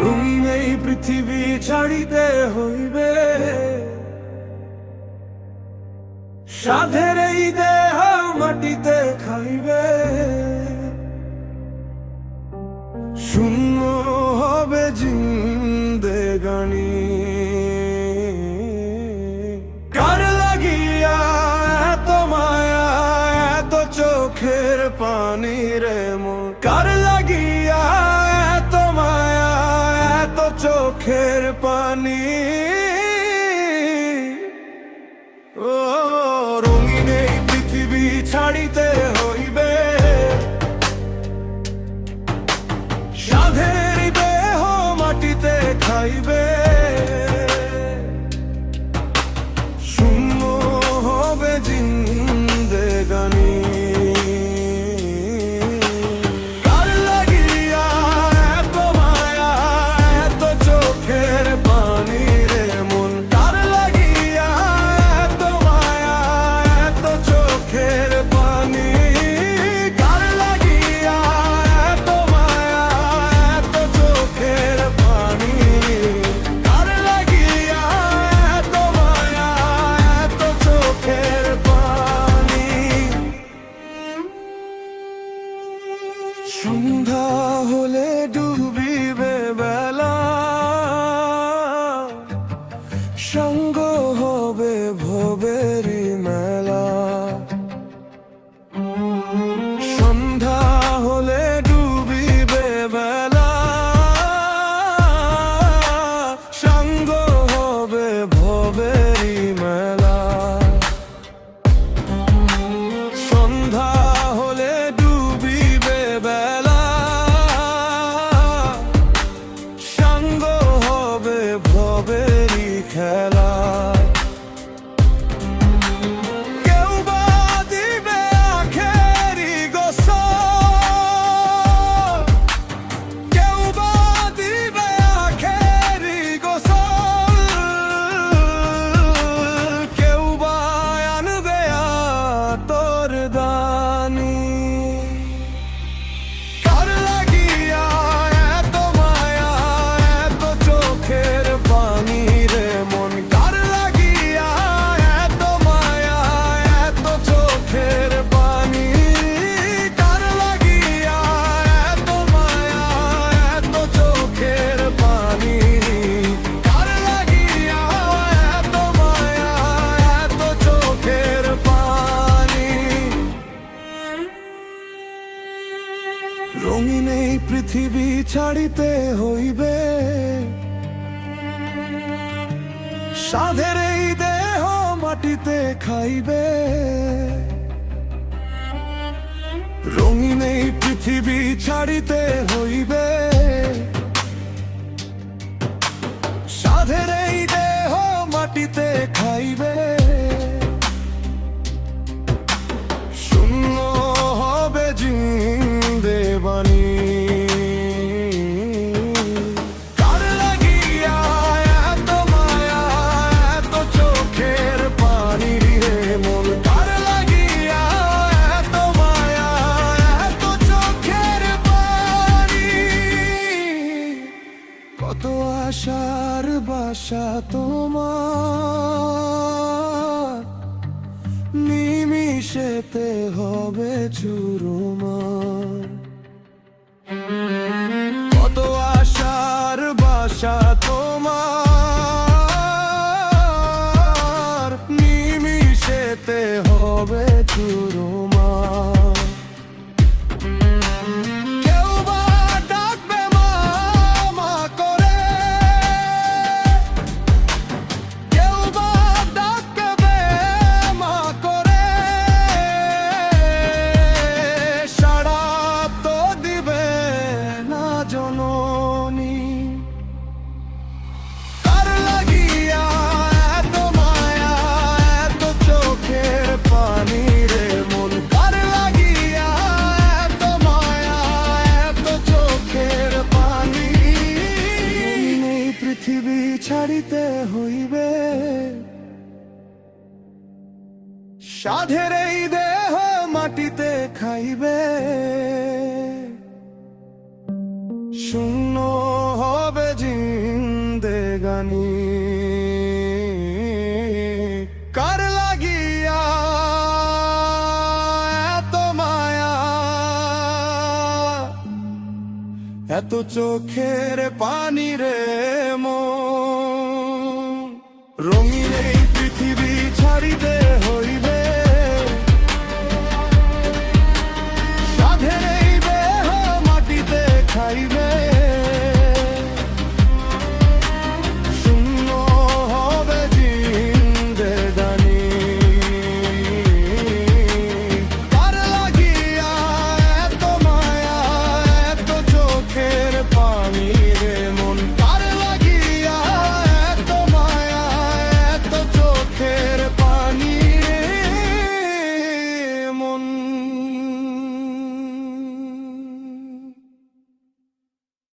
রঙিন এই পৃথিবী ছাড়িতে হইবে, সাধের এই দেহ মাটিতে খাইবে। শূন্য হবে জিন্দেগানি, কার লাগিয়া এত মায়া এত চোখের পানি রে মন, কার লাগিয়া এত মায়া এত চোখের পানি। ও রঙিন এই পৃথিবী ছাড়িতে হইবে, সাধের দেহ মাটিতে খাইবে। শূন্য হবে জিন্দেগানি, কার লাগিয়া এত মায়া এত চোখের পানি রে মন, কার লাগিয়া এত মায়া এত চোখের পানি। কার লাগিয়া এত মায়া এত চোখের পানি, কার লাগিয়া এত মায়া এত চোখের পানি। সন্ধ্যা হলে ডুবিবে বেলা, সঙ্গ হবে ভবেরি মেলা। সন্ধ্যা হলে ডুবিবে বেলা, সঙ্গ হবে ভবেরি মেলা। সন্ধ্যা হলে ডুবিবে বেলা, সঙ্গ হবে ভবেরি খেলা। কেউ বা দিবে আখেরি গোসল, কেউ বা দিবে আখেরি গোসল, কেউ বা আনবে আতর দানি। কার লাগিয়া এত মায়া এত চোখের পানি রে মন, কার লাগিয়া এত মায়া এত চোখের পানি। কার লাগিয়া এত মায়া এত চোখের পানি, কার লাগিয়া এত মায়া এত চোখের পানি। রঙিন এই পৃথিবী ছাড়িতে হইবে, সাধের এই দেহ মাটিতে খাইবে। রঙিন এই পৃথিবী ছাড়িতে হইবে, সাধের এই দেহ মাটিতে খাইবে। শূন্য হবে জিন্দেগানি, কার লাগিয়া এত মায়া এত চোখের পানি রে মন, কার লাগিয়া এত মায়া এত চোখের পানি। কত আশার বাসা তোমার, নিমিষেতে হবে চুরমার। কত আশার বাসা তোমার, নিমিষেতে হবে চুরমার। কেউ বা ডাকবে মামা করে, কেউ বা ডাকবে মা করে, সাড়া তো দিবে না জননী। কার লাগিয়া এত মায়া এত চোখের পানি রে মন, কার লাগিয়া এত মায়া এত চোখের পানি। এই পৃথিবী ছাড়িতে হইবে, সাধের এই দেহ মাটিতে খাইবে। শূন্য হবে জিন্দেগানি। কার লাগিয়া এত মায়া, এত চোখের পানি রে মন। রঙিন এই পৃথিবী ছাড়িতে